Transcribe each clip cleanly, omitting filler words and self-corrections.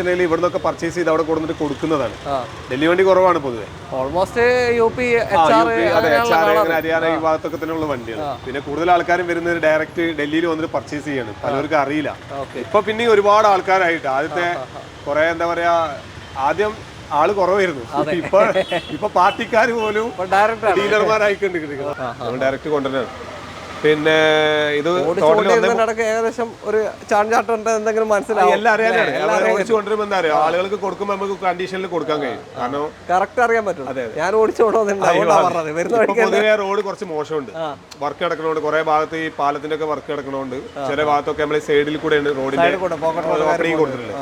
ഇവിടുന്നൊക്കെ purchase ചെയ്ത് അവിടെ കൊടുത്തിട്ട് കൊടുക്കുന്നതാണ്. ഡൽഹി വണ്ടി കുറവാണ് പൊതുവെ. ഓൾമോസ്റ്റ് ഹരിയാന ഈ ഭാഗത്തൊക്കെ തന്നെയുള്ള വണ്ടിയാണ്. പിന്നെ കൂടുതൽ ആൾക്കാരും വരുന്നത് ഡയറക്റ്റ് ഡൽഹിയിൽ വന്നിട്ട് പർച്ചേസ് ചെയ്യാണ്. പലർക്കും അറിയില്ല. ഇപ്പൊ പിന്നെ ഒരുപാട് ആൾക്കാരായിട്ട് ആദ്യത്തെ കുറെ എന്താ പറയാ, ആദ്യം ആള് കുറവായിരുന്നു. ഇപ്പൊ പാർട്ടിക്കാർ പോലും ഡയറക്ടർമാരായിക്കൊണ്ടിരിക്കുന്നത്. ഡയറക്റ്റ് കൊണ്ടുവരാണ്. പിന്നെ ഇത് ഏകദേശം ഒരു ചാഞ്ചാട്ടുണ്ട് എന്തെങ്കിലും മനസ്സിലാവും. എല്ലാം അറിയാനാണ്. ഓടിച്ചു കൊണ്ടുവരുമ്പോൾ എന്താ അറിയാം, ആളുകൾക്ക് കൊടുക്കുമ്പോൾ നമുക്ക് കണ്ടീഷനിൽ കൊടുക്കാൻ കഴിയും. കാരണം കറക്റ്റ് അറിയാൻ പറ്റും. ഞാൻ ഓടിച്ചു പൊതുവെ റോഡ് കുറച്ച് മോശമുണ്ട്. വർക്ക് കിടക്കണോണ്ട് കുറെ ഭാഗത്ത് ഈ പാലത്തിന്റെ ഒക്കെ വർക്ക് കിടക്കണോണ്ട് ചില ഭാഗത്തൊക്കെ നമ്മളെ സൈഡിൽ കൂടെയാണ് റോഡിന്റെ ഓപ്പണിങ് കൊടുത്തിട്ടുള്ളത്.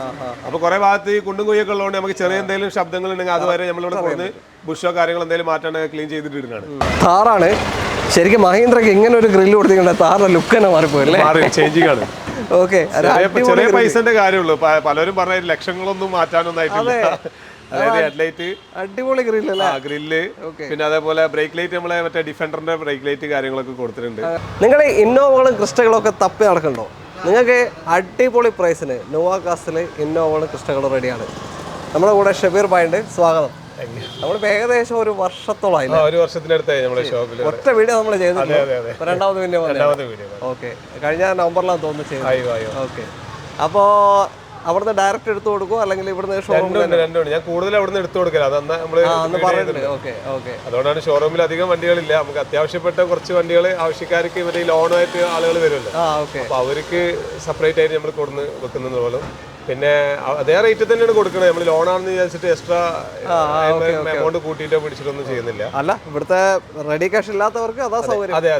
അപ്പൊ കുറെ ഭാഗത്ത് ഈ കുണ്ടും കൊയ്യൊക്കെ ഉള്ളതുകൊണ്ട് നമുക്ക് ചെറിയ എന്തെങ്കിലും ശബ്ദങ്ങൾ ഉണ്ടെങ്കിൽ അതുവരെ നമ്മളിവിടെ കൊടുത്ത് ബുഷോ കാര്യങ്ങൾ എന്തെങ്കിലും മാറ്റാണ്ട് ക്ലീൻ ചെയ്തിട്ട് ഇടുന്നതാണ്. താറാണ് ശരിക്കും മഹീന്ദ്രക്ക് ഇങ്ങനെ ഒരു ഗ്രില്ല് കൊടുത്തിട്ടുണ്ട്. താറിന്റെ ലുക്ക് തന്നെ മാറിപ്പോയല്ലേ, ചേഞ്ചിങ് ആണ്. ഓക്കെ, ചെറിയ പൈസന്റെ കാര്യമുള്ളൂ. പലരും പറഞ്ഞ ലക്ഷങ്ങളൊന്നും മാറ്റാനൊന്നും ആയിട്ടില്ല. അതായത് ഹെഡ്ലൈറ്റ് അടിപൊളി ഗ്രില്ല്, ഗ്രില്ല്, പിന്നെ അതേപോലെ ബ്രേക്ക് ലൈറ്റ്, നമ്മളെ മറ്റേ ഡിഫൻഡറിന്റെ ബ്രേക്ക് ലൈറ്റ് കാര്യങ്ങളൊക്കെ കൊടുത്തിട്ടുണ്ട്. നിങ്ങൾ ഇന്നോവകളും ക്രിസ്റ്റകളും ഒക്കെ തപ്പി നടക്കണ്ടോ? നിങ്ങൾക്ക് അടിപൊളി പ്രൈസിന് നോവ കാസ്റ്റിൽ ഇന്നോവകളും ക്രിസ്റ്റകളും റെഡിയാണ്. നമ്മുടെ കൂടെ ഷബീർ ഭായിണ്ട്, സ്വാഗതം. നമ്മളിപ്പോ ഏകദേശം ഒരു വർഷത്തോളായി, ഒരു വർഷത്തിനടുത്തായി നമ്മുടെ ഷോപ്പിൽ ഒറ്റ വീഡിയോ നമ്മൾ ചെയ്തിട്ടുണ്ട്. രണ്ടാമത് വീഡിയോ. ഓക്കെ, കഴിഞ്ഞ നവംബറിലാണ് തോന്നുന്നു ചെയ്തത്. ഓക്കെ, അപ്പോ അവിടുന്ന് ഡയറക്റ്റ് എടുത്തു കൊടുക്കും അല്ലെങ്കിൽ ഇവിടുന്ന് ഷോറൂമിൽ? രണ്ടുണ്ട്. ഞാൻ കൂടുതൽ അവിടുന്ന് എടുത്തു കൊടുക്കല. അതുകൊണ്ടാണ് ഷോറൂമിൽ അധികം വണ്ടികളില്ല. നമുക്ക് അത്യാവശ്യപ്പെട്ട കുറച്ച് വണ്ടികൾ ആവശ്യക്കാർക്ക് ഇവരുടെ ലോണായിട്ട് ആളുകൾ വരുമല്ലോ, അപ്പൊ അവർക്ക് സെപ്പറേറ്റ് ആയിട്ട് നമ്മൾ കൊടുന്ന് വെക്കുന്നത് പോലും. പിന്നെ അതേ റേറ്റ് തന്നെയാണ് കൊടുക്കണത്. നമ്മൾ ലോണാണെന്ന് വിചാരിച്ചിട്ട് എക്സ്ട്രാ എമൗണ്ട് കൂട്ടിയിട്ടോ പിടിച്ചിട്ടൊന്നും ചെയ്യുന്നില്ല. അല്ല, ഇവിടുത്തെ റെഡി ക്യാഷ് ഇല്ലാത്തവർക്ക് അതാ സൗകര്യം. അതെ,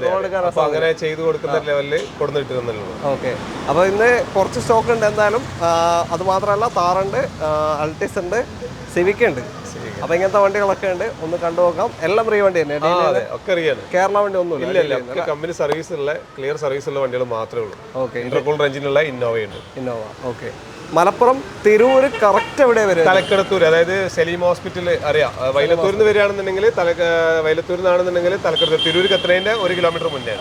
അപ്പൊ അങ്ങനെ ചെയ്ത് കൊടുക്കുന്ന ലെവലിൽ കൊടുത്തിട്ടുണ്ടല്ലോ. ഓക്കെ, അപ്പൊ ഇന്ന് കുറച്ച് സ്റ്റോക്ക് ഉണ്ട് എന്തായാലും. അത് മാത്രമല്ല, താറുണ്ട്, അൾട്ടിസ് ഉണ്ട്, സിവിക് ഉണ്ട്. അപ്പൊ ഇങ്ങനത്തെ വണ്ടികളൊക്കെ ഉണ്ട്, ഒന്ന് കണ്ടു നോക്കാം. എല്ലാം റീ വണ്ടി തന്നെ, കേരള വണ്ടി ഒന്നും ഇല്ല. കമ്പനി സർവീസ് ഉള്ള ക്ലിയർ സർവീസ് ഉള്ള വണ്ടികൾ മാത്രമേ ഉള്ളൂ. ഓക്കെ, ഇന്റർകൂൾ റേഞ്ചിലുള്ള ഇന്നോവയുണ്ട്. Innova. Okay, Malappuram Tirur correct എവിടെ വരും? തലക്കടത്തൂർ, അതായത് സലീം ഹോസ്പിറ്റൽ അറിയാം. വൈലത്തൂരിൽ നിന്ന് വരികയാണെന്നുണ്ടെങ്കിൽ വൈലത്തൂരിൽ നിന്നാണെന്നുണ്ടെങ്കിൽ തലക്കടത്തൂർ, തിരൂർ എത്രേന്റെ 1 കിലോമീറ്റർ മുന്നേ.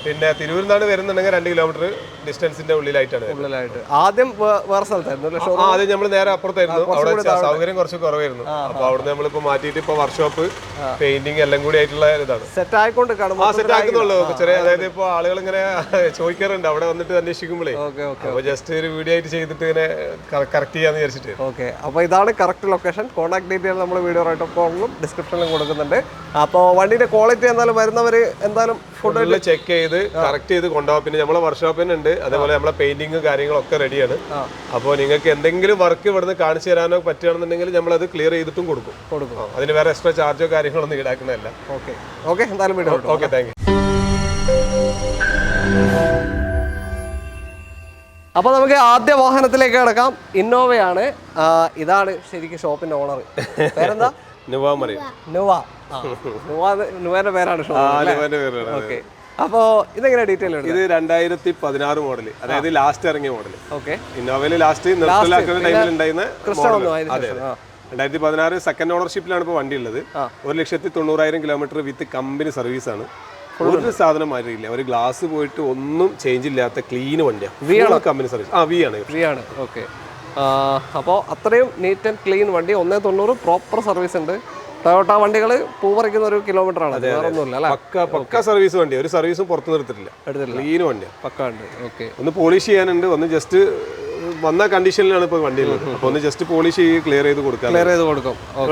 പിന്നെ തിരൂരിൽ നിന്നാണ് വരുന്നുണ്ടെങ്കിൽ 2 കിലോമീറ്റർ ഡിസ്റ്റൻസിന്റെ ഉള്ളിലായിട്ടാണ്. ആദ്യം വേറെ സ്ഥലത്തായിരുന്നു, ആദ്യം നമ്മൾ നേരെ അപ്പുറത്തായിരുന്നു. അവിടെ സൗകര്യം കുറച്ച് കുറവായിരുന്നു. അപ്പൊ അവിടുന്ന് നമ്മളിപ്പോ മാറ്റിയിട്ട് ഇപ്പൊ വർക്ക്ഷോപ്പ്, പെയിന്റിങ് എല്ലാം കൂടി ആയിട്ടുള്ള ഇതാണ്. സെറ്റ് ആയിക്കൊണ്ട് സെറ്റ് ആക്കുന്നുള്ളൂ. ചെറിയ അതായത് ഇപ്പൊ ആളുകൾ ഇങ്ങനെ ചോദിക്കാറുണ്ട് അവിടെ വന്നിട്ട് അന്വേഷിക്കുമ്പോഴേ. അപ്പൊ ജസ്റ്റ് ഒരു വീഡിയോ ആയിട്ട് ചെയ്തിട്ട് കറക്റ്റ് ചെയ്യാന്ന് വിചാരിച്ചിട്ട്. ഓക്കെ, അപ്പോൾ ഇതാണ് കറക്റ്റ് ലൊക്കേഷൻ. കോൺടാക്ട് ഡീറ്റെയിൽ നമ്മൾ വീഡിയോ റൈറ്റോണിലും ഡിസ്ക്രിപ്ഷനിലും കൊടുക്കുന്നുണ്ട്. അപ്പോൾ വണ്ടിയുടെ ക്വാളിറ്റി എന്തായാലും വരുന്നവർ എന്തായാലും ഫുഡ് ചെക്ക് ചെയ്ത് കറക്റ്റ് ചെയ്ത് കൊണ്ടുപോകാം. പിന്നെ നമ്മളെ വർക്ക്ഷോപ്പിന് ഉണ്ട്, അതേപോലെ നമ്മളെ പെയിന്റിങ് കാര്യങ്ങളൊക്കെ റെഡിയാണ്. അപ്പോൾ നിങ്ങൾക്ക് എന്തെങ്കിലും വർക്ക് ഇവിടുന്ന് കാണിച്ചു തരാനോ പറ്റുകയാണെന്നുണ്ടെങ്കിൽ നമ്മളത് ക്ലിയർ ചെയ്തിട്ടും കൊടുക്കും. അതിന് വേറെ എക്സ്ട്രാ ചാർജോ കാര്യങ്ങളൊന്നും ഈടാക്കുന്നതല്ല. ഓക്കെ, എന്തായാലും വീഡിയോ. Okay, thank you. അപ്പോൾ നമുക്ക് ആദ്യ വാഹനത്തിലേക്ക് കിടക്കാം. ഇന്നോവയാണ്. ഇതാണ് ശരിക്കും ഷോപ്പിന്റെ ഓണർ. പേരെന്താ? നുവേന്റെ പേരാണ് ഷോപ്പ്. ഓക്കെ, അപ്പോ ഇതെങ്ങനെ ഡീറ്റെയിൽ? ഇത് 2016 മോഡൽ, അതായത് ലാസ്റ്റ് ഇറങ്ങിയ മോഡൽ. ഓക്കെ, ഇന്നോവയില് ലാസ്റ്റ് നിർത്തലാക്കുന്ന ടൈമിൽ ഉണ്ടായിരുന്ന 2016 സെക്കൻഡ് ഓണർഷിപ്പിലാണ് ഇപ്പോൾ വണ്ടി ഉള്ളത്. 1,90,000 കിലോമീറ്റർ വിത്ത് കമ്പനി സർവീസ് ആണ്. ഒരു സാധനം മാറിയില്ല. ഒരു ഗ്ലാസ് പോയിട്ട് ഒന്നും ചേഞ്ച് ഇല്ലാത്ത ക്ലീൻ വണ്ടിയാണ്. Company service. വി ആണ്. ഓക്കെ, അപ്പോൾ അത്രയും നീറ്റ് ആൻഡ് ക്ലീൻ വണ്ടി. 190 പ്രോപ്പർ സർവീസ് ഉണ്ട്. ടൊയോട്ട വണ്ടികൾ പൂവറിക്കുന്ന ഒരു കിലോമീറ്റർ ആണ്, വേറൊന്നുമില്ല. പക്ക സർവീസ് വണ്ടി, ഒരു സർവീസും പുറത്ത് നിർത്തിട്ടില്ല. ക്ലീൻ വണ്ടിയാണ്, പക്ക ഉണ്ട്. ഓക്കെ, ഒന്ന് പോളിഷ് ചെയ്യാനുണ്ട്. ഒന്ന് ജസ്റ്റ് വന്ന കണ്ടീഷനിലാണ് ഇപ്പോൾ വണ്ടി ഉള്ളത്. അപ്പൊ ഒന്ന് ജസ്റ്റ് പോളിഷ് ക്ലിയർ ചെയ്ത് കൊടുക്കും.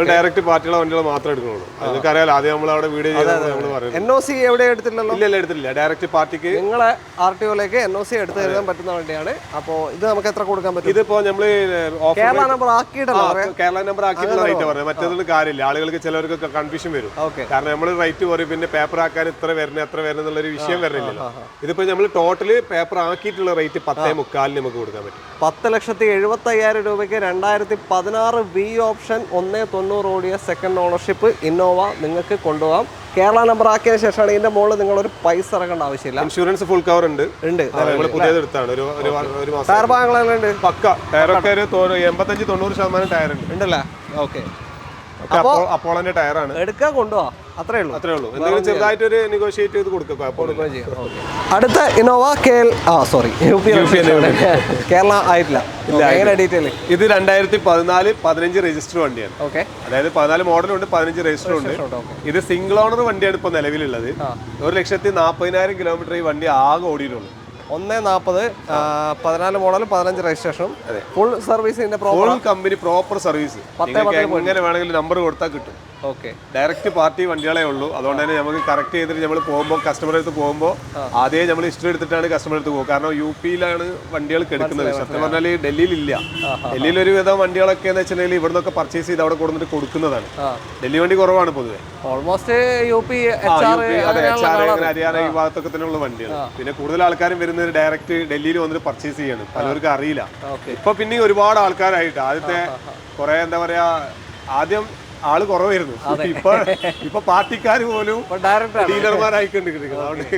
ഡയറക്റ്റ് പാർട്ടിയുള്ള വണ്ടികൾ മാത്രമേ എടുക്കുന്നുള്ളൂ. നിങ്ങൾക്ക് അറിയാലോ, ആദ്യം നമ്മൾ അവിടെ വീഡിയോ ചെയ്ത് NOC എവിടെ എടുത്തില്ലല്ലോ? ഇല്ല, എടുത്തില്ല. ഡയറക്റ്റ് പാർട്ടിക്ക് നിങ്ങളെ RTOയിലേക്ക് NOC എടുത്ത് തരാൻ പറ്റുന്ന വണ്ടിയാണ്. അപ്പോൾ ഇത് നമുക്ക് എത്ര കൊടുക്കാൻ പറ്റും? ഇതിപ്പോ നമ്മള് കേരള നമ്പർ ആക്കിയിട്ടല്ലോ. കേരള നമ്പർ ആക്കിയിട്ടുള്ള റേറ്റ് പറയാം. മറ്റേതൊന്നും കാര്യമില്ല. ആളുകൾക്ക് ചിലർക്ക് കൺഫ്യൂഷൻ വരും. കാരണം നമ്മൾ റേറ്റ് പറയും, പിന്നെ പേപ്പർ ആക്കാൻ ഇത്ര വരണം എത്ര വരണം എന്നുള്ളൊരു വിഷയം വരുന്നില്ലല്ലോ. ഇതിപ്പോ നമ്മൾ ടോട്ടല് പേപ്പർ ആക്കിയിട്ടുള്ള റേറ്റ് 10,45 നമുക്ക് കൊടുക്കാൻ പറ്റും. 10,75,000 രൂപയ്ക്ക് 2016 V ഓപ്ഷൻ 190 ഓടിയ സെക്കൻഡ് ഓണർഷിപ്പ് ഇന്നോവ നിങ്ങൾക്ക് കൊണ്ടുപോകാം. കേരള നമ്പർ ആക്കിയതിനു ശേഷമാണ് ഇതിന്റെ മുകളിൽ നിങ്ങൾ ഒരു പൈസ ഇറക്കേണ്ട ആവശ്യമില്ല. ഇൻഷുറൻസ് ഫുൾ കവർ ഉണ്ട്. പുതിയത് എടുത്താണ്. ടയർ ഭാഗങ്ങളുണ്ട്, പക്ക ടയറൊക്കെ 85-90% ടയർ ഉണ്ട്. ഉണ്ടല്ലേ? ഓക്കെ, അപ്പോളന്റെ ടയറാണ്. എടുക്കാൻ കൊണ്ടുപോവാ, അത്രേ ഉള്ളൂ. എന്തെങ്കിലും ചെറുതായിട്ട് ഒരു നെഗോഷിയേറ്റ് ചെയ്ത് കൊടുക്കുക. അടുത്ത ഇന്നോവ കേരള ആയിട്ടില്ല. ഡീറ്റെയിൽ ഇത് 2014-15 രജിസ്റ്റർ വണ്ടിയാണ്. അതായത് 14 മോഡലുണ്ട്, 15 രജിസ്റ്റർ ഉണ്ട്. ഇത് സിംഗിൾ ഓണർ വണ്ടിയാണ് ഇപ്പോൾ നിലവിലുള്ളത്. 1,40,000 കിലോമീറ്റർ ഈ വണ്ടി ആകെ ഓടിയിട്ടുള്ളൂ. 1,40, 14 മോഡൽ, 15 രജിസ്ട്രേഷൻ, ഫുൾ സർവീസിന്റെ ഫുൾ കമ്പനി പ്രോപ്പർ സർവീസ്. എങ്ങനെ വേണമെങ്കിലും നമ്പർ കൊടുത്താൽ കിട്ടും. ഡയറക്റ്റ് പാർട്ടി വണ്ടികളെ ഉള്ളൂ. അതുകൊണ്ട് തന്നെ നമുക്ക് കറക്റ്റ് ചെയ്തിട്ട് നമ്മൾ പോകുമ്പോൾ കസ്റ്റമറെ അടുത്ത് പോകുമ്പോൾ ആദ്യം നമ്മൾ ഹിസ്റ്ററി എടുത്തിട്ടാണ് കസ്റ്റമറെ അടുത്ത് പോകുക. കാരണം UP-ലാണ് വണ്ടികൾ എടുക്കുന്നത്. സത്യം പറഞ്ഞാൽ ഡൽഹിയിലില്ല. ഡൽഹിയിൽ ഒരു വിധം വണ്ടികളൊക്കെ എന്ന് വെച്ചിട്ടുണ്ടെങ്കിൽ ഇവിടെ നിന്നൊക്കെ പർച്ചേസ് ചെയ്ത് അവിടെ കൊടുത്തിട്ട് കൊടുക്കുന്നതാണ്. ഡൽഹി വണ്ടി കുറവാണ് പൊതുവെ. ഓൾമോസ്റ്റ് ഹരിയാന ഈ ഭാഗത്തൊക്കെ തന്നെയുള്ള വണ്ടികൾ. പിന്നെ കൂടുതൽ ആൾക്കാരും വരുന്നത് ഡയറക്റ്റ് ഡൽഹിയിൽ വന്നിട്ട് പർച്ചേസ് ചെയ്യാണ്. പലർക്കും അറിയില്ല. ഇപ്പൊ പിന്നെ ഒരുപാട് ആൾക്കാരായിട്ട് ആദ്യത്തെ കുറെ എന്താ പറയാ, ആദ്യം ആള് കുറവായിരുന്നു. ഇപ്പൊ പാർട്ടിക്കാർ പോലും ഡീലർമാരായിക്കൊണ്ടിരിക്കുന്നത്. അതുകൊണ്ട്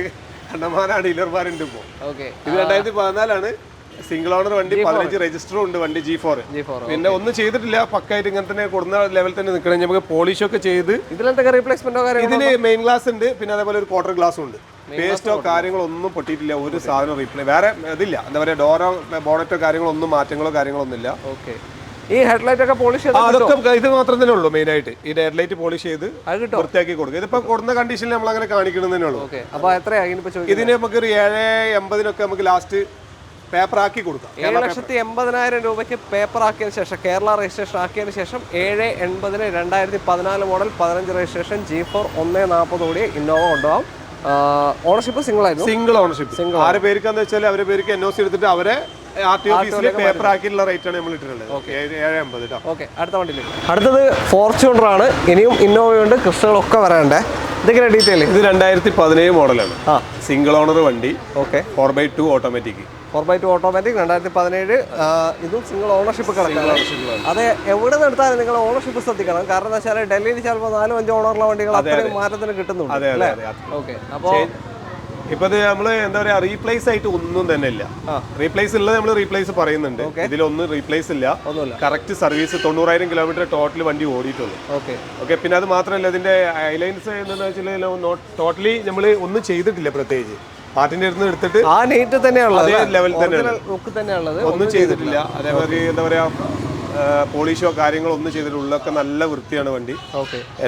കണ്ടമാനാണ് ഡീലർമാരുണ്ട് ഇപ്പോ. ഇത് 2014 സിംഗിൾ ഓണർ വണ്ടി, 15 രജിസ്റ്ററും ഉണ്ട് വണ്ടി. G4 പിന്നെ ഒന്നും ചെയ്തിട്ടില്ല, പക്കായിട്ട് ഇങ്ങനെ തന്നെ കൊടുന്ന ലെവൽ തന്നെ നിൽക്കണം. നമുക്ക് പോളിഷ് ഒക്കെ ചെയ്ത് ഇതിന് മെയിൻ ഗ്ലാസ് ഉണ്ട്, പിന്നെ അതേപോലെ ഒരു ക്വാർട്ടർ ഗ്ലാസും ഉണ്ട്. പേസ്റ്റോ കാര്യങ്ങളോ ഒന്നും പൊട്ടിയിട്ടില്ല, ഒരു സാധനം റീപ്ലേ വേറെ ഇതില്ല. എന്താ പറയാ, ഡോറോ ബോണറ്റോ കാര്യങ്ങളോ ഒന്നും മാറ്റങ്ങളോ കാര്യങ്ങളോ ഒന്നുമില്ല. ഈ ഹെഡ്ലൈറ്റ് ഒക്കെ പോളിഷ് അതൊക്കെ ഇത് മാത്രം തന്നെ ഉള്ളൂ. മെയിൻ ആയിട്ട് ഈ ഹെഡ്ലൈറ്റ് പോളിഷ് ചെയ്ത് വൃത്തിയാക്കി കൊടുക്കുക. ഇതിപ്പോ കൊടുക്കുന്ന കണ്ടീഷനിൽ നമ്മൾ അങ്ങനെ കാണിക്കണമെന്നേ ഉള്ളൂ. ഇതിന് നമുക്ക് ഒരു 780 നമുക്ക് ലാസ്റ്റ് പേപ്പർ ആക്കി കൊടുക്കാം. 7,80,000 രൂപയ്ക്ക് പേപ്പർ ആക്കിയതിനു ശേഷം, കേരള രജിസ്ട്രേഷൻ ആക്കിയതിനു ശേഷം 7,80 2014 മോഡൽ 15 രജിസ്ട്രേഷൻ G4 1,40 കൂടി ഇന്നോവ കൊണ്ടുപോകാം. ഓണർഷിപ്പ് സിംഗിൾ ആയിരുന്നു. Single ownership. ആരെ പേർക്കാന്ന് വെച്ചാൽ അവരെ പേർക്ക് NOC എടുത്തിട്ട് അവരെ RTO ഓഫീസിൽ പേപ്പർ ആക്കിയുള്ള റേറ്റ് ആണ് നമ്മൾ ഇട്ടിട്ടുള്ളത്. 7,80. അടുത്ത വണ്ടിയിലേക്ക്. അടുത്തത് ഫോർച്യൂണർ ആണ്. ഇനിയും ഇന്നോവയുണ്ട്, ക്രിസ്റ്റകളൊക്കെ വരാനുണ്ട്. ഇതൊക്കെ ഡീറ്റെയിൽ. ഇത് 2017 മോഡലാണ്. സിംഗിൾ ഓണർ വണ്ടി. 4x2 automatic. 4x2 automatic 2017. ഇതും സിംഗിൾ ഓണർഷിപ്പ് കിടക്കണം. അത് എവിടെ നിന്ന് എടുത്താലും നിങ്ങൾ ഓണർഷിപ്പ് ശ്രദ്ധിക്കണം. കാരണം എന്താ വെച്ചാൽ ഡൽഹിയിൽ ചിലപ്പോൾ 4-5 ഓണറുള്ള വണ്ടികൾ അത്രയും മാറ്റത്തിന് കിട്ടുന്നുണ്ട്. അപ്പോൾ ഇപ്പൊ നമ്മള് എന്താ പറയാ, റീപ്ലേസ് ആയിട്ട് ഒന്നും തന്നെ ഇല്ല. റീപ്ലേസ് ഉള്ളത് നമ്മൾ റീപ്ലേസ് പറയുന്നുണ്ട്. ഇതിലൊന്നും റീപ്ലേസ് ഇല്ല. Correct service. 90,000 കിലോമീറ്റർ ടോട്ടൽ വണ്ടി ഓടിയിട്ടുള്ളൂ. ഓക്കെ. പിന്നെ അത് മാത്രമല്ല, ഇതിന്റെ ഹൈലൈൻസ് എന്താണെന്ന് വെച്ചാൽ ടോട്ടലി നമ്മൾ ഒന്നും ചെയ്തിട്ടില്ല. പ്രത്യേകിച്ച് പാർട്ടിന്റെ അടുത്ത് എടുത്തിട്ട് ആ നീറ്റ് തന്നെയുള്ള അതേ ലെവൽ തന്നെയാണ്, ഒന്നും ചെയ്തിട്ടില്ല. അതേമാതിരി എന്താ പറയാ, പോളിഷോ കാര്യങ്ങളോ ഒന്നും ചെയ്തിട്ടില്ല. ഉള്ളൊക്കെ നല്ല വൃത്തിയാണ് വണ്ടി.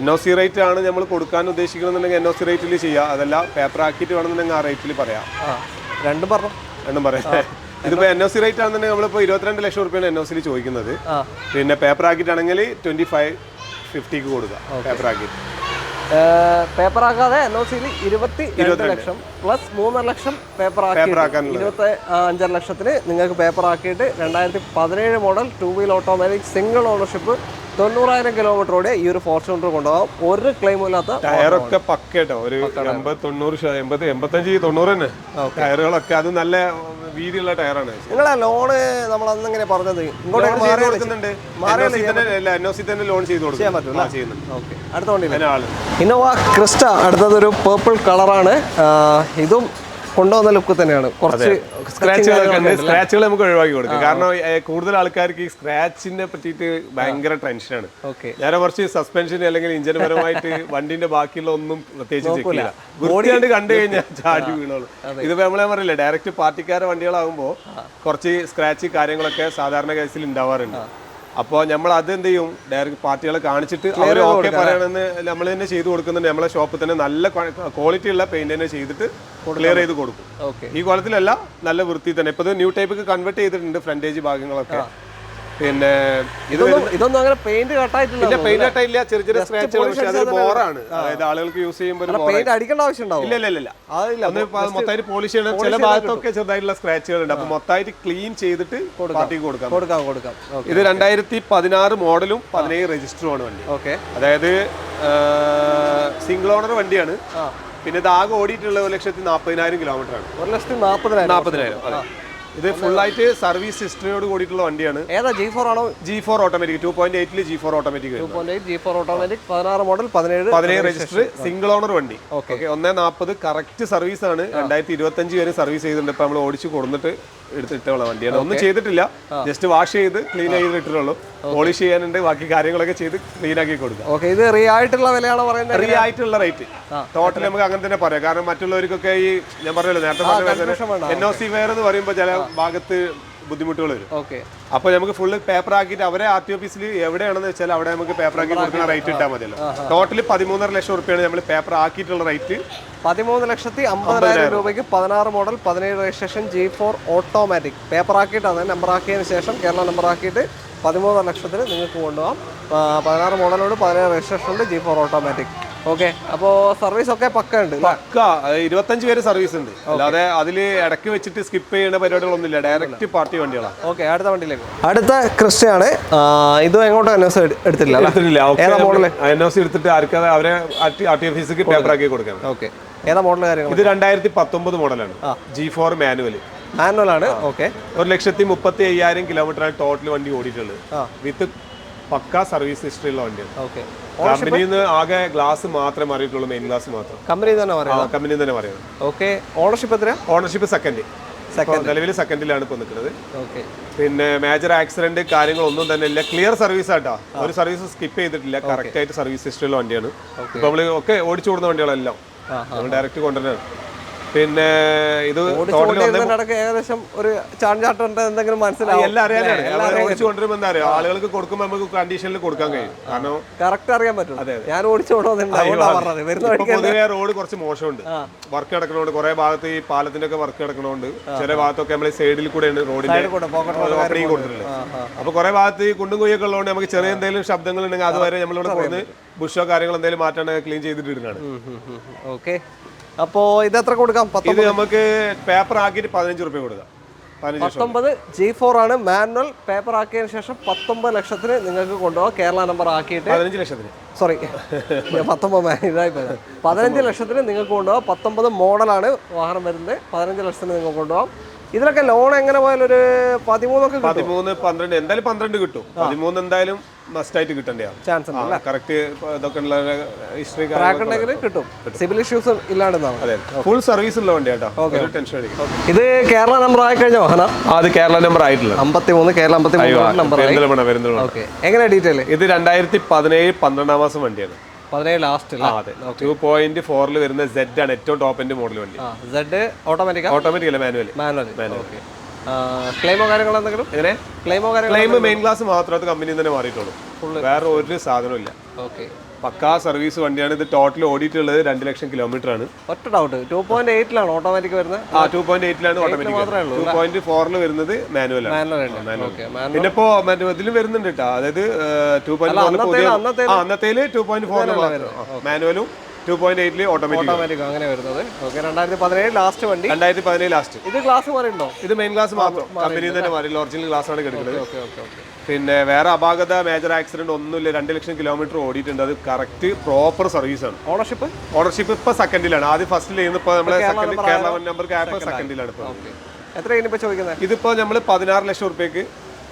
NOC റേറ്റ് ആണ് നമ്മൾ കൊടുക്കാൻ ഉദ്ദേശിക്കണമെന്നുണ്ടെങ്കിൽ NOC റേറ്റിൽ ചെയ്യാം. അതല്ല പേപ്പർ ആക്കിയിട്ട് വേണമെന്നുണ്ടെങ്കിൽ ആ റേറ്റിൽ പറയാം. രണ്ടും പറയാം. ഇതിപ്പോ NOC റേറ്റ് ആണെന്നുണ്ടെങ്കിൽ നമ്മളിപ്പോ 22 ലക്ഷം റുപ്യാണ് NOCയിൽ ചോദിക്കുന്നത്. പിന്നെ പേപ്പർ ആക്കിയിട്ടാണെങ്കിൽ 25-50 കൊടുക്കാം. പേപ്പർ ആക്കിയിട്ട് പേപ്പർ ആക്കാതെ NOCയിൽ 22 ലക്ഷം പ്ലസ് 3.5 ലക്ഷം പേപ്പർ ആക്കി 25 ലക്ഷത്തിന് നിങ്ങൾക്ക് പേപ്പർ ആക്കിയിട്ട് 2017 model 2 wheel automatic single ownership 90,000 കിലോമീറ്ററോടെ ഈ ഒരു ഫോർച്യൂണർ കൊണ്ടുപോകാം. ഒരു ക്ലെയിമും ഇല്ലാത്ത ടയറൊക്കെ പക്കേട്ടോ. ഒരു 85-90 തന്നെ ടയറുകളൊക്കെ. അത് നല്ല വീതിയുള്ള ടയറാണ്. നിങ്ങളെ ലോണ് നമ്മൾ അന്ന് എങ്ങനെ പറഞ്ഞത് ഇങ്ങോട്ടേക്ക് NOC തന്നെ ലോൺ ചെയ്ത് കൊടുക്കാൻ പറ്റും. അടുത്ത വണ്ടി ഇന്നോവ ക്രിസ്റ്റ. അടുത്തതൊരു പേർപ്പിൾ കളറാണ്. ഇതും കൊണ്ടുവന്ന ലുക്ക് തന്നെയാണ്. കുറച്ച് സ്ക്രാച്ചുകൾ നമുക്ക് ഒഴിവാക്കി കൊടുക്കും. കാരണം കൂടുതൽ ആൾക്കാർക്ക് ഈ സ്ക്രാച്ചിനെ പറ്റിയിട്ട് ഭയങ്കര ടെൻഷനാണ്. നേരെ കുറച്ച് സസ്പെൻഷൻ അല്ലെങ്കിൽ ഇഞ്ചിൻ പരമായിട്ട് വണ്ടിന്റെ ബാക്കിയുള്ള ഒന്നും പ്രത്യേകിച്ച് ചെക്കില്ല. വൃത്തിയാണ്ട് കണ്ടു കഴിഞ്ഞാൽ ചാടി വീണോളൂ. ഇതിപ്പോ നമ്മളെ പറയില്ല, ഡയറക്റ്റ് പാർട്ടിക്കാരെ വണ്ടികളാകുമ്പോൾ കുറച്ച് സ്ക്രാച്ച് കാര്യങ്ങളൊക്കെ സാധാരണ കേസിൽ ഉണ്ടാവാറുണ്ട്. അപ്പോൾ നമ്മൾ അത് എന്ത് ചെയ്യും, ഡയറക്റ്റ് പാർട്ടികളെ കാണിച്ചിട്ട് അവർ ഓക്കെ പറയണമെന്ന് നമ്മൾ തന്നെ ചെയ്ത് കൊടുക്കുന്നുണ്ട്. നമ്മളെ ഷോപ്പിൽ തന്നെ നല്ല ക്വാളിറ്റി ഉള്ള പെയിന്റ് തന്നെ ചെയ്തിട്ട് ക്ലിയർ ചെയ്ത് കൊടുക്കും. ഈ കോലത്തിലല്ല, നല്ല വൃത്തി തന്നെ. ഇപ്പൊ ന്യൂ ടൈപ്പ് കൺവേർട്ട് ചെയ്തിട്ടുണ്ട് ഫ്രണ്ടേജ് ഭാഗങ്ങളൊക്കെ. പിന്നെ ഇതൊന്നും അങ്ങനെ പെയിന്റ് കട്ടായിട്ടില്ല. പെയിന്റ് കട്ടായില്ല, ചെറിയ ചെറിയ സ്ക്രാച്ചുകൾ. പക്ഷേ അത് ബോറാണ്. അതായത് ആളുകൾക്ക് യൂസ് ചെയ്യുമ്പോൾ പെയിന്റ് അടിക്കേണ്ട ആവശ്യം ഉണ്ടാവും. ഇല്ല. ഒന്ന് മൊത്തമായിട്ട് പോളിഷ് ചെയ്യണം. ചില ഭാഗത്തൊക്കെ ചെറുതായിട്ടുള്ള സ്ക്രാച്ചുകൾ ഉണ്ട്. അപ്പൊ മൊത്തമായിട്ട് ക്ലീൻ ചെയ്തിട്ട് പാർട്ടിക്ക് കൊടുക്കാം. ഇത് 2016 മോഡലും 17 രജിസ്റ്ററുമാണ് വണ്ടി. അതായത് സിംഗിൾ ഓണർ വണ്ടിയാണ്. പിന്നെ ഇത് ആകെ ഓടിയിട്ടുള്ള 1,40,000 കിലോമീറ്റർ ആണ്. 1,40,000. ഇത് ഫുൾ ആയിട്ട് സർവീസ് ഹിസ്റ്ററിയോട് കൂടിയിട്ടുള്ള വണ്ടിയാണ്. ഏതാ G4 ആണോ? G4 automatic 2.8 G4 automatic 2.8 G4 automatic 16 model 17 register single owner വണ്ടി. ഓക്കെ. 1,40 കറക്റ്റ് സർവീസ് ആണ്. 2025 വരെ സർവീസ് ചെയ്തിട്ടുണ്ട്. ഇപ്പൊ നമ്മൾ ഓടിച്ച് കൊടുത്തിട്ട് എടുത്തിട്ടുള്ള വണ്ടിയാണ്. ഒന്നും ചെയ്തിട്ടില്ല, ജസ്റ്റ് വാഷ് ചെയ്ത് ക്ലീൻ ചെയ്ത് ഇട്ടിട്ടുള്ളൂ. പോളിഷ് ചെയ്യാനുണ്ട്, ബാക്കി കാര്യങ്ങളൊക്കെ ചെയ്ത് ക്ലീൻ ആക്കി കൊടുക്കാം. ഇത് റീ ആയിട്ടുള്ള വിലയാണോ പറയുന്നത്? റീ ആയിട്ടുള്ള റേറ്റ് ടോട്ടൽ നമുക്ക് അങ്ങനെ തന്നെ പറയാം. കാരണം മറ്റുള്ളവർക്കൊക്കെ ഈ ഞാൻ പറഞ്ഞല്ലോ നേരത്തെ പറഞ്ഞ NOC വെയർ എന്ന് പറയുമ്പോൾ ചില ഭാഗത്ത് ബുദ്ധിമുട്ടുകൾ വരും. അപ്പൊ നമുക്ക് ഫുള്ള് പേപ്പർ ആക്കിയിട്ട് അവരെ RT ഓഫീസിൽ എവിടെയാണെന്ന് വെച്ചാൽ അവിടെ നമുക്ക് പേപ്പർ ആക്കി കൊടുക്കുന്ന റേറ്റ് ഇട്ടാൽ മതിയല്ലോ. ടോട്ടലി 13.5 ലക്ഷം റുപ്യാണ് നമ്മൾ പേപ്പർ ആക്കിയിട്ടുള്ള റേറ്റ്. 13,50,000 രൂപയ്ക്ക് 16 model 17 registration G4 automatic paper ആക്കിയിട്ടാണ് നമ്പർ ആക്കിയതിന് ശേഷം കേരള നമ്പർ ആക്കിയിട്ട് 13 ലക്ഷത്തിന് നിങ്ങൾക്ക് കൊണ്ടുപോകാം. 16 മോഡലോട് 17 രജിസ്ട്രേഷൻ ഉണ്ട് G4 ഓട്ടോമാറ്റിക്. ഓക്കെ, അപ്പോൾ സർവീസ് ഒക്കെ പക്ക ഉണ്ട്. പക്ക 25 പേര് സർവീസ് ഉണ്ട്. അല്ലാതെ അതിൽ ഇടയ്ക്ക് വെച്ചിട്ട് സ്കിപ്പ് ചെയ്യുന്ന പരിപാടികളൊന്നുമില്ല. ഡയറക്റ്റ് പാർട്ടി വണ്ടികളാണ്. ഓക്കെ, അടുത്ത വണ്ടിയിലേക്ക്. അടുത്ത ക്രിസ്റ്റയാണ്. ഇത് എങ്ങോട്ടും NOC എടുത്തില്ല. NOC എടുത്തിട്ട് ആർക്കും അവരെ RT ഓഫീസിലേക്ക് പേപ്പർ ആക്കി കൊടുക്കാം. ഓക്കെ, ഏതാ മോഡൽ കാര്യങ്ങൾ? ഇത് 2019 മോഡലാണ്. G4 മാനുവൽ ആണ്. ഓക്കെ, 1,35,000 കിലോമീറ്ററാണ് ടോട്ടൽ വണ്ടി ഓടിയിട്ടുള്ളത്. വിത്ത് പക്ക സർവീസ് ഹിസ്റ്ററി ഉള്ള വണ്ടിയാണ്. ഓക്കെ, കമ്പനിയിൽ നിന്ന് ആകെ ഗ്ലാസ് മാത്രമേ മാറിയിട്ടുള്ളൂ, മെയിൻ ഗ്ലാസ് മാത്രം. കമ്പനി തന്നെ പറയുന്നത്. ഓക്കെ, ഓണർഷിപ്പ് എത്രയാ? ഓണർഷിപ്പ് സെക്കൻഡ്, നിലവിൽ സെക്കൻഡിലാണ് ഇപ്പോൾ നിൽക്കുന്നത്. ഓക്കെ, പിന്നെ മേജർ ആക്സിഡന്റ് കാര്യങ്ങളൊന്നും തന്നെ ഇല്ല. ക്ലിയർ സർവീസ് ആട്ടാ, ഒരു സർവീസ് സ്കിപ്പ് ചെയ്തിട്ടില്ല. കറക്റ്റ് ആയിട്ട് സർവീസ് ഹിസ്റ്ററി ഉള്ള വണ്ടിയാണ്. ഇപ്പൊ നമ്മള് ഒക്കെ ഓടിച്ചു കൊടുക്കുന്ന വണ്ടികളെല്ലാം നമ്മൾ ഡയറക്റ്റ് കൊണ്ടുവരാണ്. പിന്നെ ഇത് ഏകദേശം ഒരു ചാഞ്ചാട്ടുണ്ട് എന്തെങ്കിലും മനസ്സിലാവും. എല്ലാം അറിയാനാണ് ഓടിച്ചു കൊണ്ടുവരുമ്പോൾ. എന്താ അറിയാം, ആളുകൾക്ക് കൊടുക്കുമ്പോൾ നമുക്ക് കണ്ടീഷനിൽ കൊടുക്കാൻ കഴിയും. കാരണം കറക്റ്റ് അറിയാൻ പറ്റും. ഞാൻ ഓടിച്ചു പൊതുവെ റോഡ് കുറച്ച് മോശമുണ്ട്, വർക്ക് കിടക്കണോണ്ട്. കുറെ ഭാഗത്ത് ഈ പാലത്തിന്റെ ഒക്കെ വർക്ക് കിടക്കണോണ്ട് ചില ഭാഗത്തൊക്കെ നമ്മൾ സൈഡിൽ കൂടെയാണ് റോഡിന്റെ ഓപ്പണിങ് കൊടുത്തിട്ടുള്ളത്. അപ്പൊ കുറെ ഭാഗത്ത് ഈ കുണ്ടും കുയ്യൊക്കെ ഉള്ളതുകൊണ്ട് നമുക്ക് ചെറിയ എന്തെങ്കിലും ശബ്ദങ്ങൾ ഉണ്ടെങ്കിൽ അതുവരെ നമ്മളിവിടെ കൊടുത്ത് ബുഷോ കാര്യങ്ങൾ എന്തെങ്കിലും മാറ്റാണ്ട് ക്ലീൻ ചെയ്തിട്ട് ഇടുന്നതാണ്. ഓക്കെ, അപ്പോ ഇത് എത്ര കൊടുക്കാം? ഇത് നമുക്ക് പേപ്പർ ആക്കിയിട്ട് 15 റുപ്യ കൊടുക്കാം. 19 G4 ആണ് മാനുവൽ. പേപ്പർ ആക്കിയതിനു ശേഷം 19 ലക്ഷത്തിന് നിങ്ങൾക്ക് കൊണ്ടുപോകാം. കേരള നമ്പർ ആക്കിയിട്ട് 15 ലക്ഷത്തിന്, സോറി 15 ലക്ഷത്തിന് നിങ്ങൾക്ക് കൊണ്ടുപോകാം. 19 മോഡലാണ് വാഹനം വരുന്നത്. 15 ലക്ഷത്തിന് നിങ്ങൾക്ക് കൊണ്ടുപോകാം. ഇതിലൊക്കെ ലോൺ എങ്ങനെ പോയാലും ഒരു 13 12 എന്തായാലും 12 കിട്ടും. 13 എന്തായാലും മസ്റ്റ് ആയിട്ട് കിട്ടേണ്ടതാണ്. ചാൻസ് ഉണ്ട്. കറക്റ്റ് ഇതൊക്കെ ഹിസ്റ്ററി കിട്ടും. സിവിൽ ഇഷ്യൂസ് ഇല്ലാണ്ടെന്നാണ്. ഫുൾ സർവീസ് ഉള്ള വണ്ടി കേട്ടോ, ടെൻഷൻ അടിക്കും. ഇത് കേരള നമ്പർ ആയി കഴിഞ്ഞ വാഹനം. അത് കേരള നമ്പർ ആയിട്ടില്ല. 53 കേരള 53 നമ്പർ. എങ്ങനെ ഡീറ്റെയിൽ? ഇത് 2017 12 മാസം വണ്ടിയാണ്. 17 ലാസ്റ്റ് 2.4 വരുന്ന Z ആണ് ഏറ്റവും ടോപ്പ് എൻഡ് മോഡൽ വണ്ടി. Z ഓട്ടോമാറ്റിക് അല്ല മാനുവൽ. ക്ലെയിമോ കാര്യങ്ങൾ എന്തെങ്കിലും? എങ്ങനെ ക്ലെയിം മെയിൻ ക്ലാസ് മാത്രം അത് കമ്പനിയിൽ തന്നെ മാറിയിട്ടുള്ളൂ. വേറെ ഒരു സാധനവും ഇല്ല. ഓക്കെ, പക്കാ സർവീസ് വണ്ടിയാണ്. ഇത് ടോട്ടൽ ഓടിയിട്ടുള്ളത് 2 ലക്ഷം കിലോമീറ്റർ ആണ്. ഒറ്റ ഡൗട്ട്, 2.8 ഓട്ടോമാറ്റിക് വരുന്നത്? 2.8 ഓട്ടോമാറ്റിക്. 2.4 വരുന്നത് മാനുവൽ. പിന്നെ ഇപ്പോ ഇതിലും വരുന്നുണ്ട് കേട്ടോ. അതായത് 2.4 അന്നത്തേല് 2.4 മാനുവലും 2.8 ഓട്ടോമാറ്റിക് അങ്ങനെ വരുന്നത്. 2017 ലാസ്റ്റ് വണ്ടി. 2017 ലാസ്റ്റ്. ഇത് ഗ്ലാസ് മാറിയുണ്ടോ? ഇത് മെയിൻ ഗ്ലാസ് മാത്രം കമ്പനിയിൽ തന്നെ മാറി. ഒറിജിനൽ ഗ്ലാസ് ആണ് കിടക്കുന്നത്. പിന്നെ വേറെ അപാകത മേജർ ആക്സിഡന്റ് ഒന്നുമില്ല. 2 ലക്ഷം കിലോമീറ്റർ ഓടിയിട്ടുണ്ട്. അത് കറക്റ്റ് പ്രോപ്പർ സർവീസ് ആണ്. ഓണർഷിപ്പ് ഇപ്പൊ സെക്കൻഡിലാണ്. ആദ്യം ഫസ്റ്റിൽ ഇപ്പൊ നമ്മളെ കേരള നമ്പർ സെക്കൻഡിലാണ്. എത്ര ഇനിയിപ്പോ ചോദിക്കുന്നത്? ഇതിപ്പോ നമ്മൾ 16 ലക്ഷം റുപ്യക്ക്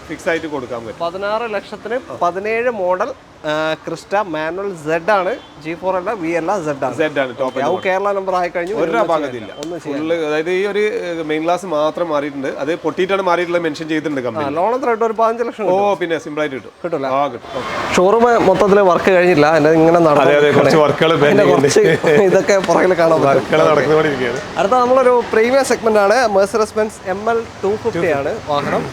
ഫിക്സ് ആയിട്ട് കൊടുക്കാൻ പറ്റും. 16 ലക്ഷത്തിന് 17 മോഡൽ ക്രിസ്റ്റ മാനുവൽ Z ആണ്. G4 അല്ല, V അല്ല, Z ആണ് ടോപ്പ്. കേരള നമ്പർ ആയി കഴിഞ്ഞു. ഒരു അപാകതയില്ല. ഫുള്ള് അതായത് ഈ ഒരു മെയിൻ ക്ലാസ് മാത്രം മാറിയിട്ടുണ്ട്. അത് പൊട്ടിയിട്ടാണ് മാറിയിട്ടുള്ളത്, മെൻഷൻ ചെയ്തിട്ടുണ്ട് കമ്പനി. ലോൺ എത്ര കിട്ടും? ഒരു 15 ലക്ഷം. പിന്നെ സിമ്പിൾ ആയിട്ട് കിട്ടും. ഷോറൂം മൊത്തത്തിൽ വർക്ക് കഴിഞ്ഞില്ല, ഇങ്ങനെ കുറച്ച് വർക്കുകൾ ഇതൊക്കെ പുറകിൽ കാണാൻ. നടന്നുകൊണ്ടിരിക്കുകയാണ്. അടുത്ത നമ്മളൊരു പ്രീമിയം സെഗ്മെന്റ് ആണ്. മെഴ്സിഡസ് ബെൻസ് ML 250 ആണ് വാഹനം.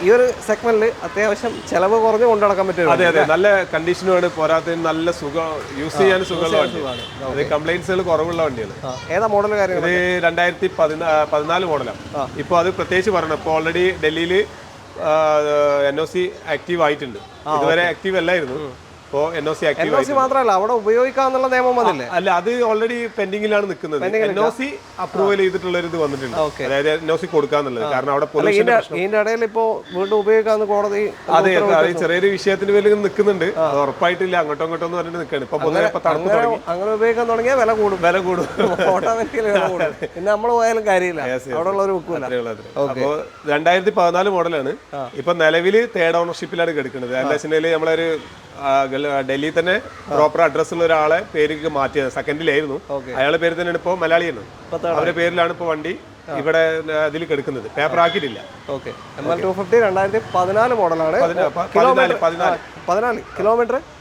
ഈ ഒരു സെഗ്മെന്റിൽ അത്യാവശ്യം ചെലവ് കുറഞ്ഞ് കൊണ്ടു നടക്കാൻ പറ്റും. അതെ, നല്ല കണ്ടീഷനുമാണ്. പോരാത്തതിന് നല്ല സുഖം, യൂസ് ചെയ്യാൻ സുഖമുള്ള വണ്ടിയാണ്. അത് കംപ്ലൈന്റ്സുകൾ കുറവുള്ള വണ്ടിയാണ്. ഏതാ മോഡൽ കാര്യങ്ങൾ? ഇത് 2014 മോഡലാണ്. ഇപ്പോൾ അത് പ്രത്യേകിച്ച് പറയണം. ഇപ്പോൾ ഓൾറെഡി ഡൽഹിയിൽ NOC ആക്റ്റീവ് ആയിട്ടുണ്ട്. ഇതുവരെ ആക്റ്റീവ് അല്ലായിരുന്നു. ഇപ്പോൾ NOC ആക്റ്റീവ് മാത്രമല്ല അവിടെ ഉപയോഗിക്കാന്നുള്ള നിയമം വന്നില്ലേ? അല്ല, അത് ഓൾറെഡി പെൻഡിങ്ങിലാണ് നിൽക്കുന്നത്. NOC അപ്രൂവൽ ചെയ്തിട്ടുള്ള ഒരു ഇത് വന്നിട്ടുണ്ട്. അതായത് NOC കൊടുക്കാന്നുള്ളത്. കാരണം അവിടെ ഇതിന്റെ ഇടയിൽ ഇപ്പോ വീണ്ടും ഉപയോഗിക്കാന്ന് കോടതി. അതെ, ചെറിയൊരു വിഷയത്തിന്റെ പേരിൽ നിൽക്കുന്നുണ്ട്. അത് ഉറപ്പായിട്ടില്ല. അങ്ങോട്ടും ഇങ്ങോട്ടും എന്ന് പറഞ്ഞിട്ട് നിൽക്കുകയാണ്. ഇപ്പൊ അങ്ങനെ ഉപയോഗിക്കാൻ തുടങ്ങിയാൽ വില കൂടും. ഓട്ടോമാറ്റിക്കലി വില കൂടും. പിന്നെ നമ്മൾ പോയാലും കാര്യമില്ല, അവിടെ ഉള്ളവർ അപ്പോ 2014 മോഡലാണ്. ഇപ്പൊ നിലവിൽ തേർഡ് ഓണർഷിപ്പിലാണ് കിടക്കുന്നത്. എന്താ വെച്ചാൽ നമ്മളൊരു ഡൽഹിയിൽ തന്നെ പ്രോപ്പർ അഡ്രസ് ഉള്ള ഒരാളെ പേര് മാറ്റിയത്, സെക്കൻഡിലായിരുന്നു. അയാളുടെ പേര് തന്നെയാണ് ഇപ്പോൾ മലയാളിയാണ്. അവരുടെ പേരിലാണ് ഇപ്പോൾ വണ്ടി ഇവിടെ ഇതിൽ കിടക്കുന്നത്, പേപ്പർ ആക്കിയിട്ടില്ല. ഓക്കെ. ML 250 2014 മോഡലാണ്.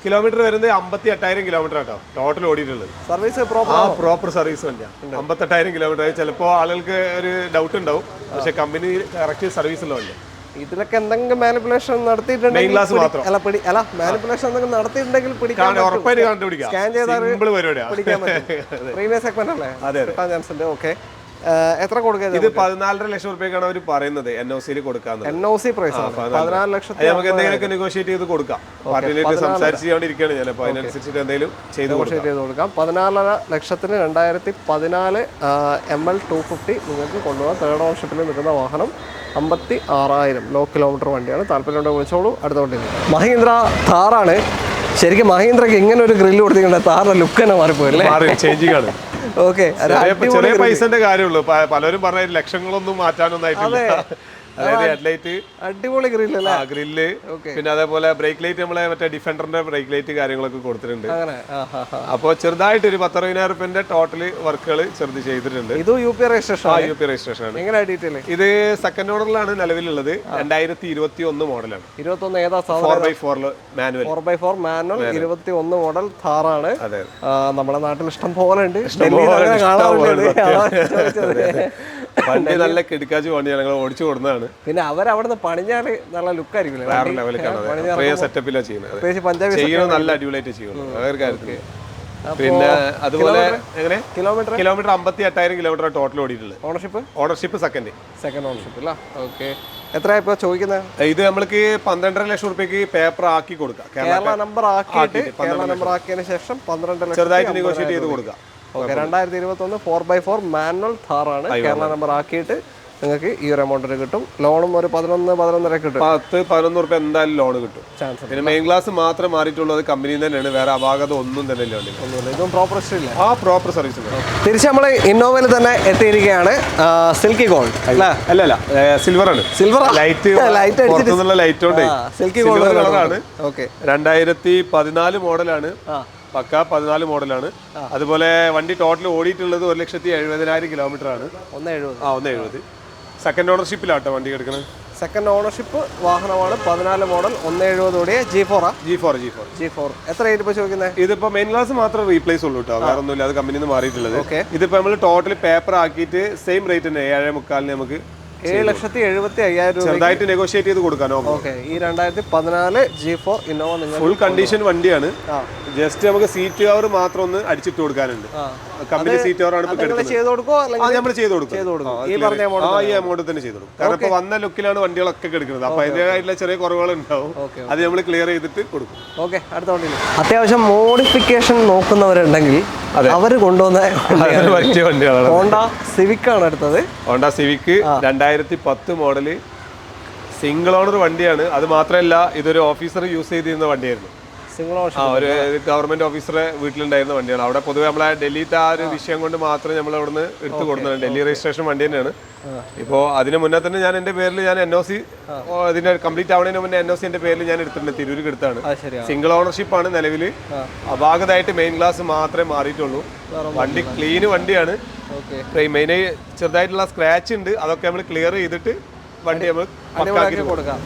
കിലോമീറ്റർ വരുന്നത് 58,000 കിലോമീറ്റർ ആട്ടോ ടോട്ടൽ ഓടിയിട്ടുള്ളത്. സർവീസ് പ്രോപ്പർ സർവീസ് വണ്ടിയാണ്. 58,000 കിലോമീറ്റർ. ചിലപ്പോൾ ആളുകൾക്ക് ഒരു ഡൗട്ട് ഉണ്ടാവും, പക്ഷെ കമ്പനി കറക്റ്റ് സർവീസ് ഉള്ള വണ്ടി. ഇതിലൊക്കെ എന്തെങ്കിലും മാനിപ്പുലേഷൻ നടത്തിയിട്ടുണ്ടെങ്കിൽ മാനിപ്പുലേഷൻ എന്തെങ്കിലും നടത്തിയിട്ടുണ്ടെങ്കിൽ ഉറപ്പായിട്ട് കണ്ടുപിടിക്കാം. സ്കാൻ ചെയ്താൽ സിമ്പിൾ പരിപാടിയാണ്. പ്രീമിയം സെഗ്മെന്റ് അല്ലേ, കിട്ടാൻ ചാൻസ് ഉണ്ട്. ഓക്കെ. എത്ര കൊടുക്കുക? ഇത് 14.5 ലക്ഷം രൂപയ്ക്കാണ് അവർ പറയുന്നത് NOC കൊടുക്കാൻ. NOC പ്രൈസ് 14 ലക്ഷത്തിൽ നമുക്ക് എന്തെങ്കിലുമൊക്കെ നെഗോഷിയേറ്റ് ചെയ്ത് കൊടുക്കാം. പാർട്ടിയിലേക്ക് സംസാരിച്ചുകൊണ്ടിരിക്കുകയാണ് ഞാൻ, അപ്പോൾ അതിനനുസരിച്ചിട്ട് എന്തെങ്കിലും ചെയ്ത് കൊടുക്കാം. 14 ലക്ഷത്തിന് 2014 ML 250 നിങ്ങൾക്ക് കൊണ്ടുപോകാം. തേർഡ് ഓണർഷിപ്പിൽ നിൽക്കുന്ന വാഹനം 56,000 ലോ കിലോമീറ്റർ വണ്ടിയാണ്. താല്പര്യം വിളിച്ചോളൂ. അടുത്ത വണ്ടി മഹീന്ദ്ര താറാണ്. ശരിക്കും മഹീന്ദ്രക്ക് ഇങ്ങനെ ഒരു ഗ്രില്ല് കൊടുത്തിട്ടുണ്ട്, താറിന്റെ ലുക്ക് തന്നെ മാറിപ്പോയല്ലേ, ചേഞ്ചിങ് ആണ്. ഓക്കെ. ചെറിയ പൈസന്റെ കാര്യമുള്ളൂ, പലരും പറഞ്ഞ ലക്ഷങ്ങളൊന്നും മാറ്റാനൊന്നും ആയിട്ടില്ല. അതായത് ഹെഡ്ലൈറ്റ് അടിപൊളി ഗ്രില്ല്, ഗ്രില്ല്, പിന്നെ അതേപോലെ ബ്രേക്ക് ലൈറ്റ് നമ്മളെ മറ്റേ ഡിഫൻഡറിന്റെ ബ്രേക്ക് ലൈറ്റ് കാര്യങ്ങളൊക്കെ കൊടുത്തിട്ടുണ്ട്. അപ്പോൾ ചെറുതായിട്ട് ഒരു 10,000 രൂപന്റെ ടോട്ടൽ വർക്കുകൾ ചെറുത് ചെയ്തിട്ടുണ്ട്. ഇത് UP രജിസ്ട്രേഷൻ ആണ്. എങ്ങനെ ഡീറ്റെയിൽ? ഇത് സെക്കൻഡ് ഓർഡറിലാണ് നിലവിലുള്ളത്. 2021 മോഡലാണ്. 21 ഏതാ? 4x4 manual. 4x4 manual 21 model താറാണ്. നമ്മുടെ നാട്ടിൽ ഇഷ്ടം പോലെ ഉണ്ട്. വണ്ടി നല്ല കിടക്കാച്ച് വണ്ടി ഞങ്ങൾ ഓടിച്ചു കൊടുക്കുന്നതാണ്. പിന്നെ അവരവിടുന്ന് പണിഞ്ഞാല് നല്ല ലുക്ക് ആയിരിക്കും, സെറ്റപ്പിലാണ് ചെയ്യുന്നത്. നല്ല അടിപൊളിയായിട്ട് ചെയ്യുന്നത്. പിന്നെ അതുപോലെ എങ്ങനെ കിലോമീറ്റർ 58,000 കിലോമീറ്റർ ടോട്ടൽ ഓടിയിട്ടുള്ളത്. ഓണർഷിപ്പ് സെക്കൻഡ് ഓണർഷിപ്പ് അല്ല. ഓക്കെ. എത്ര ഇപ്പൊ ചോദിക്കുന്നത്? ഇത് നമ്മൾക്ക് 12.5 ലക്ഷം രൂപയ്ക്ക് പേപ്പർ ആക്കി കൊടുക്കാം. കേരള നമ്പർ ആക്കിയതിനു ശേഷം 12 ലക്ഷം ചെറുതായിട്ട് നെഗോഷിയേറ്റ് ചെയ്ത് കൊടുക്കാം. 2021 4x4 മാനുവൽ താറാണ്. കേരള നമ്പർ ആക്കിയിട്ട് നിങ്ങൾക്ക് ഈ ഒരു എമൗണ്ടിന് കിട്ടും. ലോണും ഒരു 11-11.5 കിട്ടും. 10-11 രൂപ എന്തായാലും ലോൺ കിട്ടും. പിന്നെ മെയിൻ ക്ലാസ് മാത്രം മാറിയിട്ടുള്ളത് കമ്പനിയിൽ തന്നെയാണ്, വേറെ അപാകത ഒന്നും തന്നെ ഇല്ല. ഇതും പ്രോപ്പർ ഇല്ല. Proper service. തിരിച്ച് നമ്മൾ ഇന്നോവയിൽ തന്നെ എത്തിയിരിക്കുകയാണ്. സിൽക്കി ഗോൾഡ് അല്ല സിൽവർ ആണ്. ലൈറ്റ് ലൈറ്റ് ഉണ്ട്. സിൽക്കി ഗോൾഡ് കളറാണ്. 2014 മോഡലാണ്. പക്ക 14 മോഡലാണ്. അതുപോലെ വണ്ടി ടോട്ടൽ ഓടിയിട്ടുള്ളത് 1,70,000 കിലോമീറ്റർ ആണ്. 170. സെക്കൻഡ് ഓണർഷിപ്പിലാട്ടോ വണ്ടി എടുക്കുന്നത്. സെക്കൻഡ് ഓണർഷിപ്പ് വാഹനമാണ്. 14 മോഡൽ 170 ഓടിയ G4. എത്ര ഇപ്പൊ ചോദിക്കുന്നത്? ഇതിപ്പോ മെയിൻ ക്ലാസ് മാത്രം റീപ്ലേസ് ഉള്ളൂ കേട്ടോ, വേറെ ഒന്നുമില്ല. അത് കമ്പനിയിൽ നിന്ന് മാറിയിട്ടുള്ളത്. ഇതിപ്പോ നമ്മൾ ടോട്ടൽ പേപ്പർ ആക്കിയിട്ട് സെയിം റേറ്റ് തന്നെ 7.25 നമുക്ക് 7,75,000 ചെറുതായിട്ട് നെഗോഷിയേറ്റ് ചെയ്ത് കൊടുക്കാനോ. ഓക്കെ. ഈ 2014 G4 ഇന്നോവ നിങ്ങൾ ഫുൾ കണ്ടീഷൻ വണ്ടിയാണ്. ജസ്റ്റ് നമുക്ക് സീറ്റ് കവർ മാത്രം ഒന്ന് അടിച്ചിട്ട് കൊടുക്കാനുണ്ട്. കമ്പനി സീറ്റ് കവർ ആണ് നമ്മൾ ചെയ്ത് കൊടുക്കും. ഈ എമൗണ്ട് തന്നെ ചെയ്ത് കൊടുക്കും. കാരണം ഇപ്പൊ വന്ന ലുക്കിലാണ് വണ്ടികളൊക്കെ എടുക്കുന്നത്. അപ്പൊ അതിൻ്റെതായിട്ടുള്ള ചെറിയ കുറവുകൾ ഉണ്ടാവും, അത് നമ്മൾ ക്ലിയർ ചെയ്തിട്ട് കൊടുക്കും. ഓക്കെ. അടുത്ത വണ്ടി അത്യാവശ്യം മോഡിഫിക്കേഷൻ നോക്കുന്നവരുണ്ടെങ്കിൽ അവർ കൊണ്ടുവന്ന വണ്ടികളാണ്. ഹോണ്ട സിവിക് ആണ് അടുത്തത്. Honda civic 2010 model single owner വണ്ടിയാണ്. അത് മാത്രമല്ല ഇതൊരു ഓഫീസർ യൂസ് ചെയ്തിരുന്ന വണ്ടിയായിരുന്നു. ഒരു ഗവൺമെന്റ് ഓഫീസറെ വീട്ടിലുണ്ടായിരുന്ന വണ്ടിയാണ്. അവിടെ പൊതുവെ നമ്മളെ ഡൽഹിത്തെ ആ ഒരു വിഷയം കൊണ്ട് മാത്രം നമ്മൾ അവിടെ നിന്ന് എടുത്തു കൊടുക്കുന്നത്. ഡൽഹി രജിസ്ട്രേഷൻ വണ്ടി തന്നെയാണ്. ഇപ്പോൾ അതിന് മുന്നേ തന്നെ ഞാൻ എൻ്റെ പേരിൽ ഞാൻ NOC ഇതിന്റെ കംപ്ലീറ്റ് ആവുന്നതിന് മുന്നേ NOC എൻ്റെ പേരിൽ ഞാൻ എടുത്തിട്ടുണ്ട്. തിരൂർക്ക് എടുത്താണ്. സിംഗിൾ ഓണർഷിപ്പ് ആണ് നിലവിൽ. അപാകതമായിട്ട് മെയിൻ ക്ലാസ് മാത്രമേ മാറിയിട്ടുള്ളൂ. വണ്ടി ക്ലീൻ വണ്ടിയാണ്. മെയിനായി ചെറുതായിട്ടുള്ള സ്ക്രാച്ച് ഉണ്ട്, അതൊക്കെ നമ്മൾ ക്ലിയർ ചെയ്തിട്ട് വണ്ടി നമ്മൾ കൊടുക്കാം.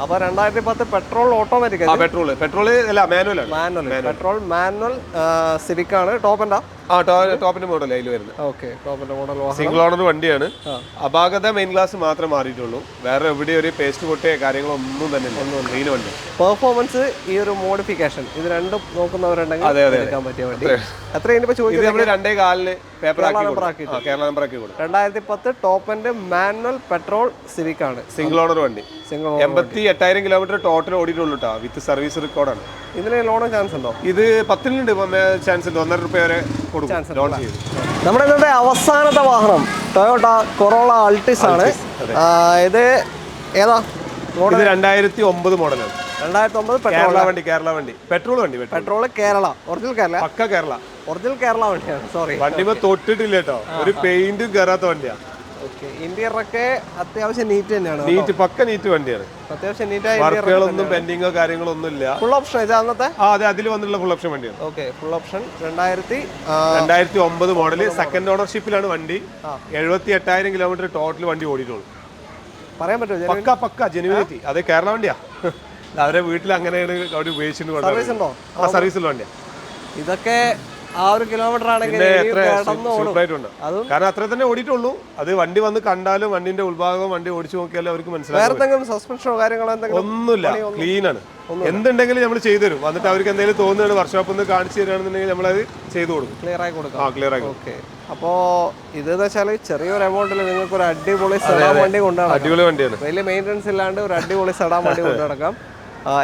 അപ്പൊ 2010 പെട്രോൾ ഓട്ടോമാറ്റിക് പെട്രോൾ അല്ല മാനുവൽ പെട്രോൾ മാനുവൽ സിവിക് ആണ്. ടോപ്പിന്റെ മോഡൽ അതിൽ വരുന്നത്. ഓക്കെ. ടോപ്പിന്റെ മോഡൽ സിംഗിൾ ഓണർ വണ്ടിയാണ്. അപാകത മെയിൻ ഗ്ലാസ് മാത്രമേ മാറിയിട്ടുള്ളൂ, വേറെ എവിടെ ഒരു പേസ്റ്റ് പൊട്ടിയ കാര്യങ്ങളൊന്നും തന്നെ മെയിൻ വണ്ടി. പെർഫോമൻസ് ഈ ഒരു മോഡിഫിക്കേഷൻ ഇത് രണ്ടും നോക്കുന്നവരുണ്ടെങ്കിൽ എടുക്കാൻ പറ്റിയ വണ്ടി. എത്ര ചോദിക്കുന്നത്? 2.4 പേപ്പർ ആക്കി കേരള നമ്പർ ആക്കി കൊടുക്കും. 2010 top end manual petrol civic ആണ്. സിംഗിൾ ഓണർ വണ്ടി. 88,000 കിലോമീറ്റർ ടോട്ടൽ ഓടിയിട്ടുള്ളൂ കേട്ടോ, വിത്ത് സർവീസ് റെക്കോർഡാണ്. ഇതിന് ലോൺ ചാൻസ് ഉണ്ടോ? ഇത് 10-നുണ്ട് ചാൻസ് ഉണ്ട്. 1.5 രൂപ വരെ ലോൺ ചെയ്തു. നമ്മുടെ ഇന്നത്തെ അവസാനത്തെ വാഹനം ടൊയോട്ട കൊറോള അൾട്ടിസ് ആണ്. ഇത് ഏതാ? 2009 മോഡലാണ്. 2009 കേരള വണ്ടി പെട്രോൾ കേരള ഒറിജിനൽ കേരള പക്ക കേരള ഒറിജിനൽ കേരള വണ്ടിയാണ്. സോറി, വണ്ടി തൊട്ടിട്ടില്ല കേട്ടോ, ഒരു പെയിന്റും കയറാത്ത വണ്ടിയാണ്. ഓക്കെ. ഇന്റീരിയറൊക്കെ അത്യാവശ്യം നീറ്റ് തന്നെയാണ്. നീറ്റ് പക്ക നീറ്റ് വണ്ടിയാണ്. അത്യാവശ്യം നീറ്റായ വർക്കുകളൊന്നും പെൻഡിങ്ങോ കാര്യങ്ങളോ ഒന്നും ഇല്ല. ഫുൾ ഓപ്ഷൻ ഇത് അന്നത്തെ? അതെ, അതിൽ വന്നിട്ടുള്ള ഫുൾ ഓപ്ഷൻ വണ്ടിയാണ്. Okay, full option. 2009 model, second ഓണർഷിപ്പിലാണ് വണ്ടി. 78,000 കിലോമീറ്റർ ടോട്ടൽ വണ്ടി ഓടിയിട്ടുള്ളൂ. പറയാൻ പറ്റുമോ? പക്ക ജെനുവിനിറ്റി. അത് കേരള വണ്ടിയാ. അവരെ വീട്ടിൽ അങ്ങനെയാണ് അവർ ഉപയോഗിച്ചിട്ടുണ്ട്. സർവീസ് ഉണ്ടോ? സർവീസുള്ള വണ്ടിയാ. ഇതൊക്കെ ആ ഒരു കിലോമീറ്റർ ആണെങ്കിൽ കാരണം അത്ര തന്നെ ഓടിയിട്ടുള്ളൂ. അത് വണ്ടി വന്ന് കണ്ടാലും വണ്ടിന്റെ ഉൾഭാഗം വണ്ടി ഓടിച്ചു നോക്കിയാലും അവർക്ക് മനസ്സിലാവും. വേറെ സസ്പെൻഷനോ കാര്യങ്ങളോ ഒന്നുമില്ല, ക്ലീൻ ആണ്. എന്തുണ്ടെങ്കിലും നമ്മൾ ചെയ്തു തരും. വന്നിട്ട് അവർക്ക് എന്തെങ്കിലും തോന്നുകയാണ് വർക്ക്ഷോപ്പിൽ നിന്ന് കാണിച്ചു തരികയാണെന്നുണ്ടെങ്കിൽ നമ്മളത് ചെയ്തു കൊടുക്കും. ക്ലിയർ ആയി കൊടുക്കും. ക്ലിയർ ആയി. ഓക്കെ. അപ്പോൾ ഇതെന്ന് വെച്ചാൽ ചെറിയൊരു എമൗണ്ടിൽ നിങ്ങൾക്ക് ഒരു അടിപൊളി സെഡാൻ വണ്ടി കൊണ്ടുനടക്കാം. അടിപൊളി വണ്ടിയാണ്. വലിയ മെയിൻ്റെനൻസ് ഇല്ലാണ്ട് ഒരു അടിപൊളി സെഡാൻ വണ്ടി കൊണ്ടുനടക്കാം.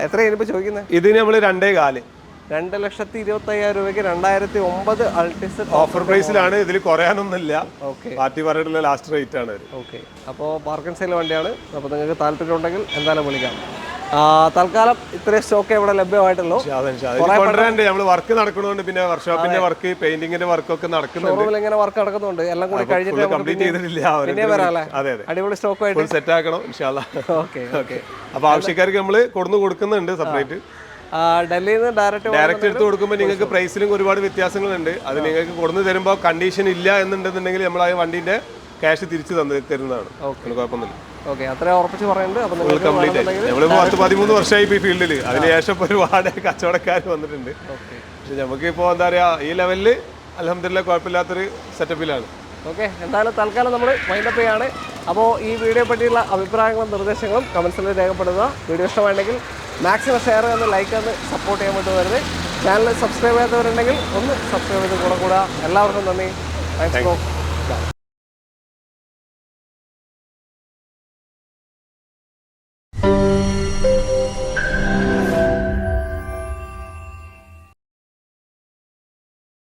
എത്രയാണ് ഇപ്പോൾ ചോദിക്കുന്നത്? ഇതിന് നമ്മൾ 2.4 2,25,000 രൂപയ്ക്ക് 2009 അൾട്ടിസ് ഓഫർ പ്രൈസിലാണ്. ഇതിൽ കുറയാനൊന്നുമില്ല. ഓക്കെ. പാർട്ടി പറഞ്ഞിട്ടുള്ള ലാസ്റ്റ് റേറ്റ് ആണ്. ഓക്കെ. അപ്പോൾ പാർക്ക് ആൻഡ് സെയിൽ വണ്ടിയാണ്. അപ്പോൾ നിങ്ങൾക്ക് താല്പര്യം ഉണ്ടെങ്കിൽ എന്തായാലും വിളിക്കാം. തൽക്കാലം ഇത്രയും സ്റ്റോക്ക് ഇവിടെ ലഭ്യമായിട്ടുള്ളൂ. നമ്മൾ വർക്ക് നടക്കുന്നതുകൊണ്ട് പിന്നെ വർക്ക്ഷോപ്പിന്റെ വർക്ക്, പെയിന്റിങ്ങിന്റെ വർക്ക് ഒക്കെ നടക്കുന്നുണ്ട്. ഇങ്ങനെ വർക്ക് നടക്കുന്നുണ്ട്. എല്ലാം കൂടി കഴിഞ്ഞിട്ട് കംപ്ലീറ്റ് ചെയ്തിട്ടില്ല. അതെ, അടിപൊളി സ്റ്റോക്ക് ആയിട്ട് സെറ്റ് ആക്കണം ഇൻഷാല്ലാ. ഓക്കെ. ഓക്കെ. അപ്പൊ ആവശ്യക്കാർക്ക് നമ്മൾ കൊടുക്കുന്നുണ്ട് സെപ്പറേറ്റ്. ഡൽഹിയിൽ നിന്ന് ഡയറക്റ്റ് എടുത്ത് കൊടുക്കുമ്പോൾ നിങ്ങൾക്ക് പ്രൈസിലും ഒരുപാട് വ്യത്യാസങ്ങളുണ്ട്. അത് നിങ്ങൾക്ക് കൊടുന്നു തരുമ്പോൾ കണ്ടീഷൻ ഇല്ല എന്നുണ്ടെന്നുണ്ടെങ്കിൽ നമ്മൾ ആ വണ്ടിന്റെ ക്യാഷ് തിരിച്ചു തരുന്നതാണ്. കുഴപ്പമൊന്നുമില്ല. ഓക്കെ, അത്ര ഉറപ്പിച്ച് പറയുന്നുണ്ട്. കംപ്ലീറ്റ് ആയി. നമ്മളിപ്പോ 10-13 വർഷമായി ഈ ഫീൽഡിൽ. അതിനുശേഷം ഒരുപാട് കച്ചവടക്കാർ വന്നിട്ടുണ്ട്. പക്ഷെ നമുക്കിപ്പോ എന്താ പറയാ, ഈ ലെവലില് അൽഹംദുലില്ലാ കുഴപ്പമില്ലാത്തൊരു സെറ്റപ്പിലാണ്. ഓക്കെ. എന്തായാലും തൽക്കാലം നമ്മൾ വൈൻഡപ്പ് ചെയ്യാണ്. അപ്പോൾ ഈ വീഡിയോ പറ്റിയുള്ള അഭിപ്രായങ്ങളും നിർദ്ദേശങ്ങളും കമൻസിൽ രേഖപ്പെടുക. വീഡിയോ ഇഷ്ടമാണെങ്കിൽ മാക്സിമം ഷെയർ ചെയ്ത് ലൈക്ക് ചെയ്ത് സപ്പോർട്ട് ചെയ്യാൻ വേണ്ടി വരുന്നത്. ചാനൽ സബ്സ്ക്രൈബ് ചെയ്യാത്തവരുണ്ടെങ്കിൽ ഒന്ന് സബ്സ്ക്രൈബ് ചെയ്ത് കൂടെ എല്ലാവർക്കും നന്ദി. Thanks for